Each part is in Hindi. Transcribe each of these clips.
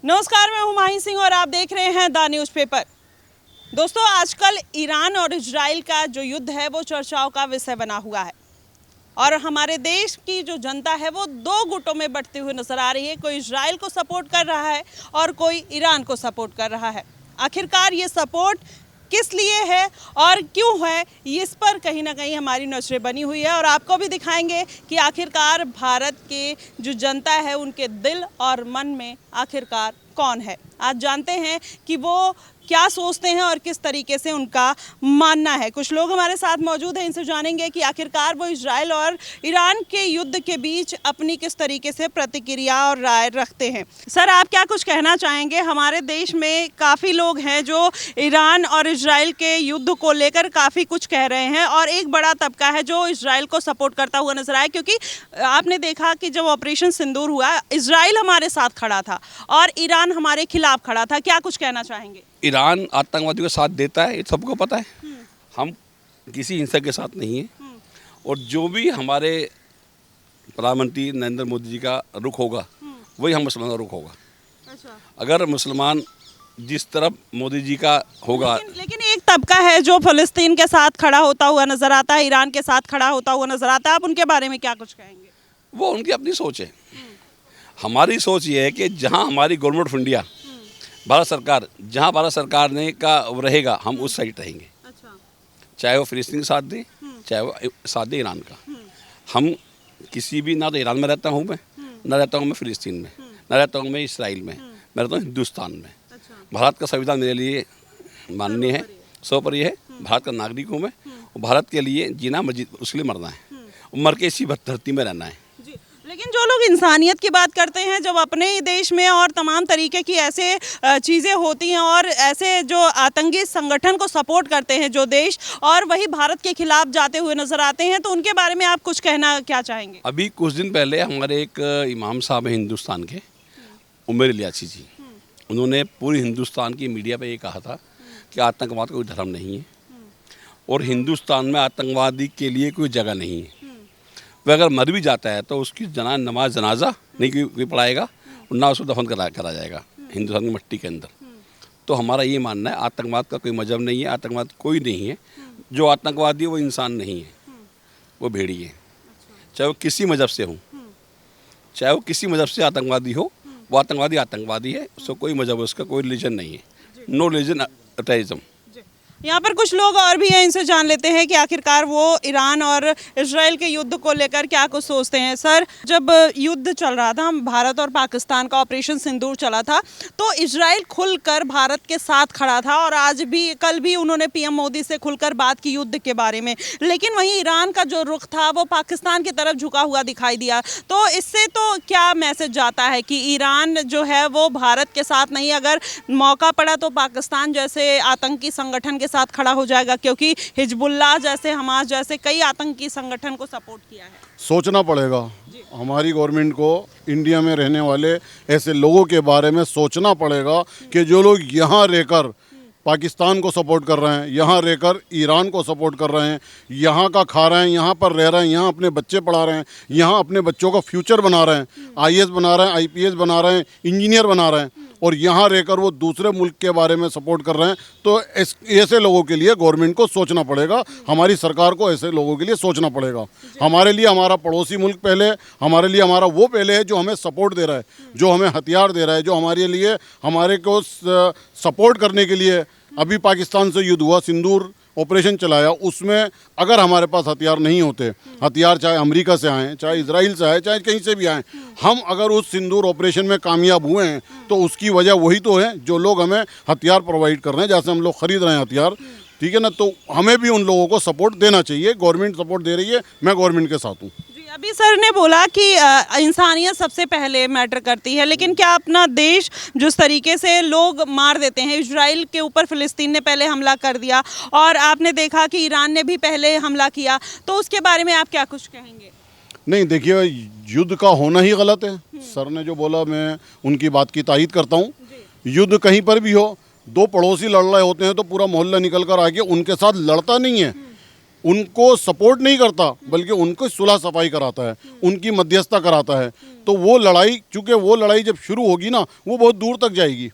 नमस्कार, मैं हुमायूं सिंह और आप देख रहे हैं द न्यूज़पेपर। दोस्तों, आजकल ईरान और इजराइल का जो युद्ध है वो चर्चाओं का विषय बना हुआ है और हमारे देश की जो जनता है वो दो गुटों में बंटती हुई नजर आ रही है। कोई इजराइल को सपोर्ट कर रहा है और कोई ईरान को सपोर्ट कर रहा है। आखिरकार ये सपोर्ट किस लिए है और क्यों है, इस पर कहीं ना कहीं हमारी नजरें बनी हुई है और आपको भी दिखाएंगे कि आखिरकार भारत के जो जनता है उनके दिल और मन में आखिरकार कौन है। आज जानते हैं कि वो क्या सोचते हैं और किस तरीके से उनका मानना है। कुछ लोग हमारे साथ मौजूद हैं, इनसे जानेंगे कि आखिरकार वो इजराइल और ईरान के युद्ध के बीच अपनी किस तरीके से प्रतिक्रिया और राय रखते हैं। सर, आप क्या कुछ कहना चाहेंगे? हमारे देश में काफ़ी लोग हैं जो ईरान और इजराइल के युद्ध को लेकर काफ़ी कुछ कह रहे हैं और एक बड़ा तबका है जो इजराइल को सपोर्ट करता हुआ नजर आया, क्योंकि आपने देखा कि जब ऑपरेशन सिंदूर हुआ, इजराइल हमारे साथ खड़ा था और ईरान हमारे खिलाफ खड़ा था। क्या कुछ कहना चाहेंगे? ईरान आतंकवादियों का साथ देता है, ये सबको पता है। हम किसी हिंसा के साथ नहीं हैं और जो भी हमारे प्रधानमंत्री नरेंद्र मोदी जी का रुख होगा वही हम मुसलमानों का रुख होगा। अच्छा। अगर मुसलमान जिस तरफ मोदी जी का होगा, लेकिन एक तबका है जो फ़लस्तीन के साथ खड़ा होता हुआ नजर आता है, ईरान के साथ खड़ा होता हुआ नजर आता है। आप उनके बारे में क्या कुछ कहेंगे? वो उनकी अपनी सोच है। हमारी सोच ये है कि जहाँ हमारी गवर्नमेंट ऑफ इंडिया, भारत सरकार, जहाँ भारत सरकार ने का रहेगा, हम उस साइड रहेंगे। अच्छा। चाहे वो फ़लस्तीन का साथ दे, चाहे वो साथ दे ईरान का। हम किसी भी, ना तो ईरान में रहता हूँ मैं, ना रहता हूँ मैं फ़लस्तीन में, ना रहता हूँ मैं इसराइल में, मैं रहता हूँ हिंदुस्तान में। अच्छा। भारत का संविधान मेरे लिए माननीय है, सर्वोपरि है। भारत का नागरिक हूँ मैं और भारत के लिए जीना, मस्जिद उसके लिए मरना है, मर के इसी धरती में रहना है। लेकिन जो लोग इंसानियत की बात करते हैं, जब अपने ही देश में और तमाम तरीके की ऐसे चीज़ें होती हैं और ऐसे जो आतंकी संगठन को सपोर्ट करते हैं जो देश, और वही भारत के खिलाफ जाते हुए नजर आते हैं, तो उनके बारे में आप कुछ कहना क्या चाहेंगे? अभी कुछ दिन पहले हमारे एक इमाम साहब हैं हिंदुस्तान के, उमर इलियासी जी, उन्होंने पूरी हिंदुस्तान की मीडिया पे ये कहा था कि आतंकवाद कोई धर्म नहीं है और हिंदुस्तान में आतंकवादी के लिए कोई जगह नहीं है। वह अगर मर भी जाता है तो उसकी जनाजा नहीं कोई पढ़ाएगा और ना उसको दफन करा जाएगा हिंदुस्तान की मिट्टी के अंदर। तो हमारा ये मानना है, आतंकवाद का कोई मजहब नहीं है, आतंकवाद कोई नहीं है। जो आतंकवादी है वो इंसान नहीं है, वो भेड़ी है। चाहे वो किसी मजहब से हो, चाहे वो किसी मजहब से आतंकवादी हो, वो आतंकवादी है। उसको कोई मजहब, उसका कोई रिलीजन नहीं है। No religion terrorism. यहाँ पर कुछ लोग और भी हैं, इनसे जान लेते हैं कि आखिरकार वो ईरान और इजराइल के युद्ध को लेकर क्या कुछ सोचते हैं। सर, जब युद्ध चल रहा था, भारत और पाकिस्तान का ऑपरेशन सिंदूर चला था, तो इजराइल खुलकर भारत के साथ खड़ा था और आज भी, कल भी उन्होंने पीएम मोदी से खुलकर बात की युद्ध के बारे में। लेकिन वहीं ईरान का जो रुख था वो पाकिस्तान की तरफ झुका हुआ दिखाई दिया। तो इससे तो क्या मैसेज जाता है कि ईरान जो है वो भारत के साथ नहीं, अगर मौका पड़ा तो पाकिस्तान जैसे आतंकी संगठन के साथ खड़ा हो जाएगा, क्योंकि हिजबुल्लाह जैसे, हमास जैसे कई आतंकी संगठन को सपोर्ट किया है। सोचना पड़ेगा हमारी गवर्नमेंट को, इंडिया में रहने वाले ऐसे लोगों के बारे में सोचना पड़ेगा कि जो लोग यहाँ रहकर पाकिस्तान को सपोर्ट कर रहे हैं, यहाँ रहकर ईरान को सपोर्ट कर रहे हैं, यहाँ का खा रहे हैं, यहाँ पर रह रहे हैं, यहाँ अपने बच्चे पढ़ा रहे हैं, यहाँ अपने बच्चों का फ्यूचर बना रहे हैं, आईएएस बना रहे हैं, आईपीएस बना रहे हैं, इंजीनियर बना रहे हैं, और यहाँ रहकर वो दूसरे मुल्क के बारे में सपोर्ट कर रहे हैं। तो ऐसे लोगों के लिए गवर्नमेंट को सोचना पड़ेगा, हमारी सरकार को ऐसे लोगों के लिए सोचना पड़ेगा। हमारे लिए हमारा पड़ोसी मुल्क पहले, हमारे लिए हमारा वो पहले है जो हमें सपोर्ट दे रहा है, जो हमें हथियार दे रहा है, जो हमारे लिए, हमारे को सपोर्ट करने के लिए। अभी पाकिस्तान से युद्ध हुआ, सिंदूर ऑपरेशन चलाया, उसमें अगर हमारे पास हथियार नहीं होते, हथियार चाहे अमेरिका से आए, चाहे इजराइल से आए, चाहे कहीं से भी आए, हम अगर उस सिंदूर ऑपरेशन में कामयाब हुए हैं तो उसकी वजह वही तो है जो लोग हमें हथियार प्रोवाइड कर रहे हैं, जैसे हम लोग खरीद रहे हैं हथियार, ठीक है ना। तो हमें भी उन लोगों को सपोर्ट देना चाहिए। गवर्नमेंट सपोर्ट दे रही है, मैं गवर्नमेंट के साथ हूँ। अभी सर ने बोला कि इंसानियत सबसे पहले मैटर करती है, लेकिन क्या अपना देश जिस तरीके से लोग मार देते हैं, इजराइल के ऊपर फ़लस्तीन ने पहले हमला कर दिया और आपने देखा कि ईरान ने भी पहले हमला किया, तो उसके बारे में आप क्या कुछ कहेंगे? नहीं, देखिए, युद्ध का होना ही गलत है। सर ने जो बोला, मैं उनकी बात की तायीद करता हूँ। युद्ध कहीं पर भी हो, दो पड़ोसी लड़ रहे होते हैं तो पूरा मोहल्ला निकल कर आके उनके साथ लड़ता नहीं है, उनको सपोर्ट नहीं करता, बल्कि उनको सुलह सफाई कराता है, उनकी मध्यस्थता कराता है। तो वो लड़ाई, चूँकि वो लड़ाई जब शुरू होगी ना, वो बहुत दूर तक जाएगी।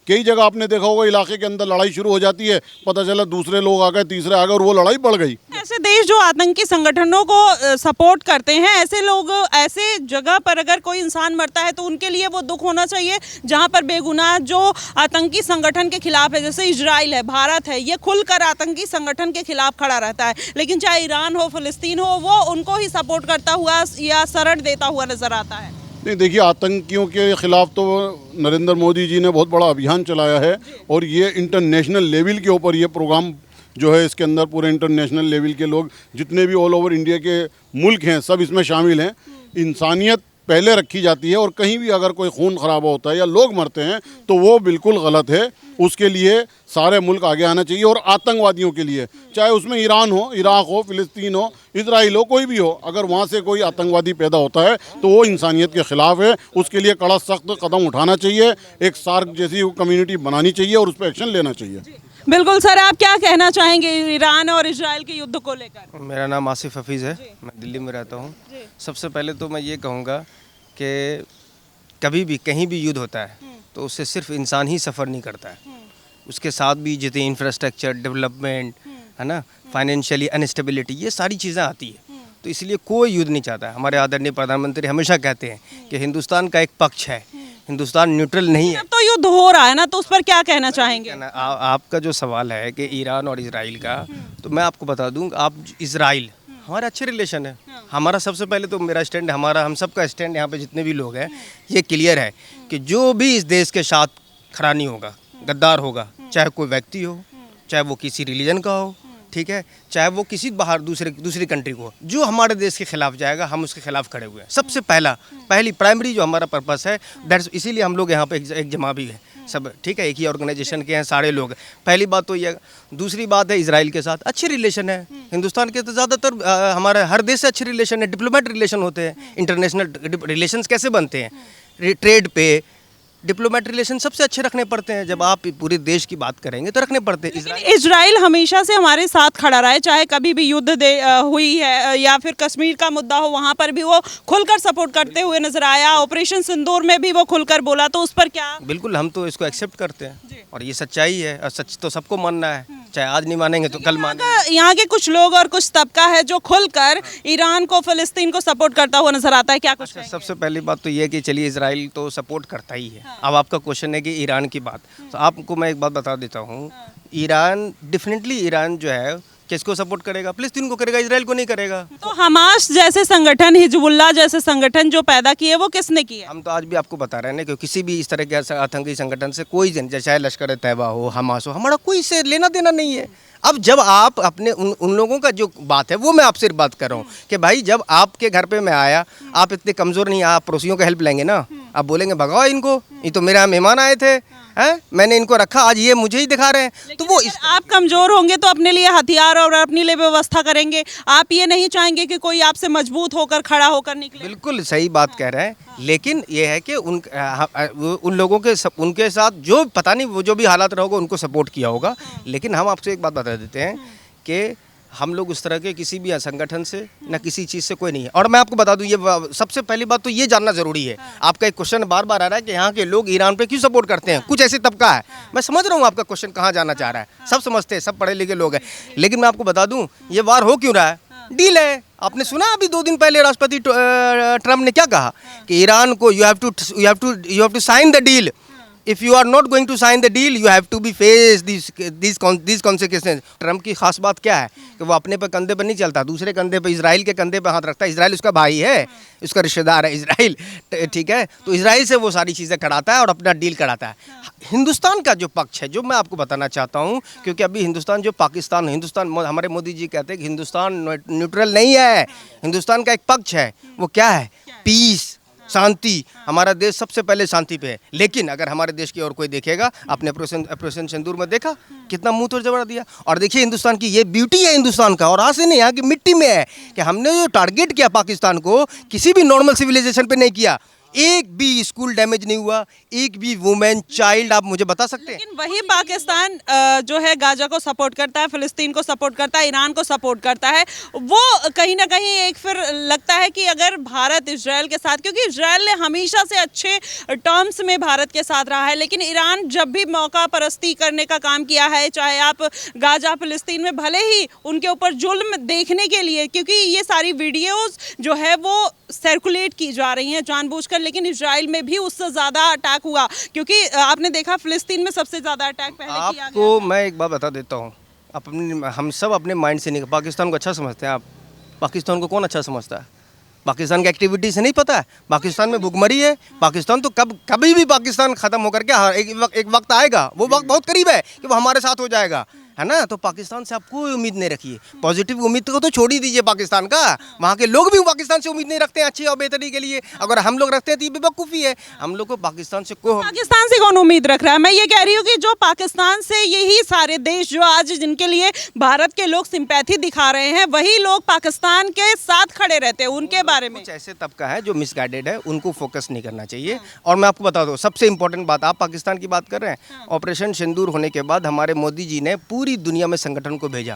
कई जगह आपने देखा होगा इलाके के अंदर लड़ाई शुरू हो जाती है, पता चला दूसरे लोग आ गए, तीसरे आ गए और वो लड़ाई बढ़ गई। ऐसे देश जो आतंकी संगठनों को सपोर्ट करते हैं, ऐसे लोग, ऐसे जगह पर अगर कोई इंसान मरता है तो उनके लिए वो दुख होना चाहिए, जहां पर बेगुनाह जो आतंकी संगठन के खिलाफ है, जैसे इजराइल है, भारत है, ये खुलकर आतंकी संगठन के खिलाफ खड़ा रहता है। लेकिन चाहे ईरान हो, फिलिस्तीन हो, वो उनको ही सपोर्ट करता हुआ या शरण देता हुआ नजर आता है। नहीं, देखिए, आतंकियों के खिलाफ तो नरेंद्र मोदी जी ने बहुत बड़ा अभियान चलाया है और ये इंटरनेशनल लेवल के ऊपर ये प्रोग्राम जो है, इसके अंदर पूरे इंटरनेशनल लेवल के लोग, जितने भी ऑल ओवर इंडिया के मुल्क हैं, सब इसमें शामिल हैं। इंसानियत पहले रखी जाती है और कहीं भी अगर कोई खून खराबा होता है या लोग मरते हैं तो वो बिल्कुल गलत है। उसके लिए सारे मुल्क आगे आना चाहिए। और आतंकवादियों के लिए, चाहे उसमें ईरान हो, इराक हो, फिलिस्तीन हो, इजराइल हो, कोई भी हो, अगर वहाँ से कोई आतंकवादी पैदा होता है तो वो इंसानियत के ख़िलाफ़ है। उसके लिए कड़ा सख्त कदम उठाना चाहिए, एक सार्क जैसी कम्युनिटी बनानी चाहिए और उस पर एक्शन लेना चाहिए। बिल्कुल सर, आप क्या कहना चाहेंगे ईरान और इजराइल के युद्ध को लेकर? मेरा नाम आसिफ हफीज़ है, मैं दिल्ली में रहता हूँ। सबसे पहले तो मैं ये कहूँगा कि कभी भी कहीं भी युद्ध होता है तो उससे सिर्फ इंसान ही सफ़र नहीं करता है, उसके साथ भी जितने इंफ्रास्ट्रक्चर डेवलपमेंट है ना, फाइनेंशियली अनस्टेबिलिटी, ये सारी चीज़ें आती है। तो इसलिए कोई युद्ध नहीं चाहता है। हमारे आदरणीय प्रधानमंत्री हमेशा कहते हैं कि हिंदुस्तान का एक पक्ष है, हिंदुस्तान न्यूट्रल नहीं है। अब तो युद्ध हो रहा है ना, तो उस पर क्या कहना चाहेंगे? आपका जो सवाल है कि ईरान और इजराइल का, तो मैं आपको बता दूं, आप इजराइल, हमारा अच्छे रिलेशन है। हमारा सबसे पहले तो मेरा स्टैंड, हमारा हम सब का स्टैंड यहाँ पे जितने भी लोग हैं, ये क्लियर है कि जो भी इस देश के साथ खड़ा नहीं होगा, गद्दार होगा, चाहे कोई व्यक्ति हो, चाहे वो किसी रिलीजन का हो, ठीक है, चाहे वो किसी बाहर दूसरी कंट्री को, जो हमारे देश के खिलाफ जाएगा, हम उसके खिलाफ खड़े हुए हैं। सबसे पहली प्राइमरी जो हमारा पर्पस है, दैट्स, इसीलिए हम लोग यहाँ पे एक जमा भी है सब, ठीक है, एक ही ऑर्गेनाइजेशन के हैं सारे लोग। पहली बात तो ये। दूसरी बात है, इजराइल के साथ अच्छे रिलेशन है। हिंदुस्तान के तो ज़्यादातर हमारे हर देश से अच्छे रिलेशन है, डिप्लोमेट रिलेशन होते हैं। इंटरनेशनल रिलेशंस कैसे बनते हैं? ट्रेड पे डिप्लोमेट रिलेशन सबसे अच्छे रखने पड़ते हैं। जब आप पूरे देश की बात करेंगे तो रखने पड़ते हैं। इजराइल हमेशा से हमारे साथ खड़ा रहा है, चाहे कभी भी युद्ध हुई है या फिर कश्मीर का मुद्दा हो, वहाँ पर भी वो खुलकर सपोर्ट करते हुए नजर आया। ऑपरेशन सिंदूर में भी वो खुलकर बोला, तो उस पर क्या? बिल्कुल, हम तो इसको एक्सेप्ट करते हैं और ये सच्चाई है और सच तो सबको मानना है, चाहे आज नहीं मानेंगे तो कल मानेंगे। यहाँ के कुछ लोग और कुछ तबका है जो खुलकर ईरान को, फिलिस्तीन को सपोर्ट करता हुआ नजर आता है, क्या कुछ? सबसे पहली बात तो ये कि चलिए, इजराइल तो सपोर्ट करता ही है। अब आपका क्वेश्चन है कि ईरान की बात, तो आपको मैं एक बात बता देता हूँ। ईरान डेफिनेटली, ईरान जो है किसको सपोर्ट करेगा? फिलिस्तीन को करेगा, इजराइल को नहीं करेगा। तो हमास जैसे संगठन, हिजबुल्लाह जैसे संगठन जो पैदा किए, वो किसने किए? हम तो आज भी आपको बता रहे हैं कि किसी भी इस तरह के आतंकी संगठन से कोई, चाहे लश्कर तैयबा हो, हमास हो, हमारा कोई से लेना देना नहीं है। अब जब आप अपने उन लोगों का जो बात है वो मैं आपसे बात कर रहा हूँ कि भाई, जब आपके घर पे मैं आया, आप इतने कमज़ोर नहीं, आप पड़ोसियों का हेल्प लेंगे ना। आप बोलेंगे भगाओ इनको, ये तो मेरा मेहमान आए थे, हैं, मैंने इनको रखा, आज ये मुझे ही दिखा रहे हैं। तो वो आप कमज़ोर होंगे तो अपने लिए हथियार और अपने लिए व्यवस्था करेंगे। आप ये नहीं चाहेंगे कि कोई आपसे मजबूत होकर, खड़ा होकर निकले। बिल्कुल सही बात कह रहे हैं, लेकिन ये है कि उन लोगों के उनके साथ जो पता नहीं वो जो भी हालात रहोगे, उनको सपोर्ट किया होगा। लेकिन हम आपसे एक बात बता देते हैं कि हम लोग उस तरह के किसी भी संगठन से ना किसी चीज़ से कोई नहीं है। और मैं आपको बता दूं, ये सबसे पहली बात तो ये जानना ज़रूरी है। आपका एक क्वेश्चन बार बार आ रहा है कि यहाँ के लोग ईरान पे क्यों सपोर्ट करते हैं, कुछ ऐसे तबका है। मैं समझ रहा हूँ आपका क्वेश्चन कहाँ जाना चाह रहा है, सब समझते हैं, सब पढ़े लिखे लोग हैं। लेकिन मैं आपको बता दूँ, ये वार हो क्यों रहा है? डील है। आपने सुना अभी 2 दिन पहले राष्ट्रपति ट्रम्प ने क्या कहा कि ईरान को you have to sign the deal. If you are not going to sign the deal, you have to be face these consequences. Trump की खास बात क्या है कि वो अपने पे कंधे पे नहीं चलता, दूसरे कंधे पे, इजराइल के कंधे पे हाथ रखता है। इजराइल उसका भाई है, उसका रिश्तेदार है इजराइल, ठीक है। तो इजराइल से वो सारी चीज़ें कराता है और अपना डील कराता है। हिंदुस्तान का जो पक्ष है, जो मैं आपको बताना चाहता हूँ, क्योंकि अभी हिंदुस्तान जो पाकिस्तान, हिंदुस्तान, हमारे मोदी जी कहते हैं कि हिंदुस्तान न्यूट्रल नहीं है, हिंदुस्तान का एक पक्ष है। वो क्या है? पीस, शांति। हमारा देश सबसे पहले शांति पे है। लेकिन अगर हमारे देश की और कोई देखेगा, आपने ऑपरेशन सिंदूर में देखा कितना मुंह तोड़ जवाब दिया। और देखिए, हिंदुस्तान की ये ब्यूटी है हिंदुस्तान का, और आज से नहीं, यहाँ की मिट्टी में है कि हमने जो टारगेट किया पाकिस्तान को, किसी भी नॉर्मल सिविलाइजेशन पे नहीं किया। एक भी स्कूल डैमेज नहीं हुआ, एक भी वुमेन चाइल्ड आप मुझे बता सकते हैं? लेकिन वही पाकिस्तान जो है गाजा को सपोर्ट करता है, फिलिस्तीन को सपोर्ट करता है, ईरान को सपोर्ट करता है। वो कहीं ना कहीं एक फिर लगता है कि अगर भारत इजराइल के साथ, क्योंकि इजराइल ने हमेशा से अच्छे टर्म्स में भारत के साथ रहा है, लेकिन ईरान जब भी मौका परस्ती करने का काम किया है, चाहे आप गाजा फिलिस्तीन में, भले ही उनके ऊपर जुल्म देखने के लिए, क्योंकि ये सारी वीडियोस जो है वो सर्कुलेट की जा रही हैं जानबूझकर, लेकिन इजराइल में भी उससे ज़्यादा अटैक हुआ, क्योंकि आपने देखा फिलिस्तीन में सबसे ज़्यादा अटैक पहले किया गया। आपको मैं एक बात बता देता हूँ, हम सब अपने माइंड से नहीं, पाकिस्तान को अच्छा समझते हैं आप? पाकिस्तान को कौन अच्छा समझता है? पाकिस्तान की एक्टिविटी से नहीं पता है? पाकिस्तान में भुखमरी है। पाकिस्तान तो कभी भी पाकिस्तान ख़त्म होकर के एक वक्त आएगा, वो वक्त बहुत करीब है कि वो हमारे साथ हो जाएगा, है ना? तो पाकिस्तान से आप कोई उम्मीद नहीं रखिए। पॉजिटिव उम्मीद को तो छोड़ ही दीजिए पाकिस्तान का, वहाँ के लोग भी पाकिस्तान से उम्मीद नहीं रखते हैं अच्छी और बेहतरी के लिए। अगर हम लोग रखते हैं तो ये बेवकूफ़ी है। हम लोग को पाकिस्तान से पाकिस्तान से कौन उम्मीद रख रहा है? मैं ये कह रही हूँ कि जो पाकिस्तान से, यही सारे देश जो आज जिनके लिए भारत के लोग सिंपैथी दिखा रहे हैं, वही लोग पाकिस्तान के साथ खड़े रहते हैं। उनके बारे में कुछ ऐसे तबका है जो मिसगाइडेड है, उनको फोकस नहीं करना चाहिए। और मैं आपको बता दूं, सबसे इंपॉर्टेंट बात, आप पाकिस्तान की बात कर रहे हैं, ऑपरेशन सिंदूर होने के बाद हमारे मोदी जी ने पूरी दुनिया में संगठन को भेजा,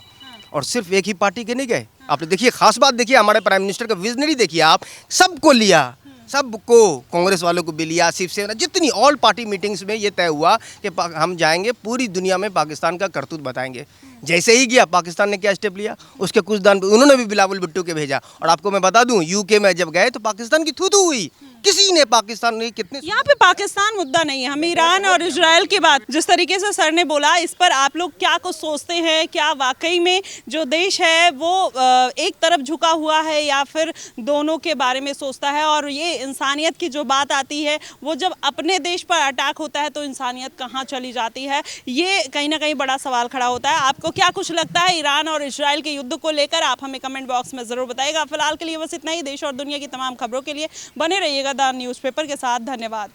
और सिर्फ एक ही पार्टी के नहीं गए। आपने देखिए, खास बात देखिए, हमारे प्राइम मिनिस्टर का विजनरी देखिए आप, सबको लिया, सबको, कांग्रेस वालों को भी लिया, शिवसेना, जितनी ऑल पार्टी मीटिंग्स में ये तय हुआ कि हम जाएंगे पूरी दुनिया में पाकिस्तान का करतूत बताएंगे। जैसे ही गया, पाकिस्तान ने क्या स्टेप लिया, उसके कुछ दिन उन्होंने भी बिलावल भुट्टो के भेजा। और आपको मैं बता दूं, यूके में जब गए तो पाकिस्तान की थू हुई, किसी ने पाकिस्तान ने कितने, यहाँ पे पाकिस्तान मुद्दा नहीं है, हम ईरान और इजराइल की बात, जिस तरीके से सर ने बोला, इस पर आप लोग क्या कुछ सोचते हैं? क्या वाकई में जो देश है वो एक तरफ झुका हुआ है, या फिर दोनों के बारे में सोचता है? और ये इंसानियत की जो बात आती है, वो जब अपने देश पर अटैक होता है तो इंसानियत कहाँ चली जाती है? ये कहीं ना कहीं बड़ा सवाल खड़ा होता है। आपको क्या कुछ लगता है ईरान और इजराइल के युद्ध को लेकर? आप हमें कमेंट बॉक्स में ज़रूर बताइएगा। फिलहाल के लिए बस इतना ही। देश और दुनिया की तमाम खबरों के लिए बने रहिएगा द न्यूज़पेपर के साथ। धन्यवाद।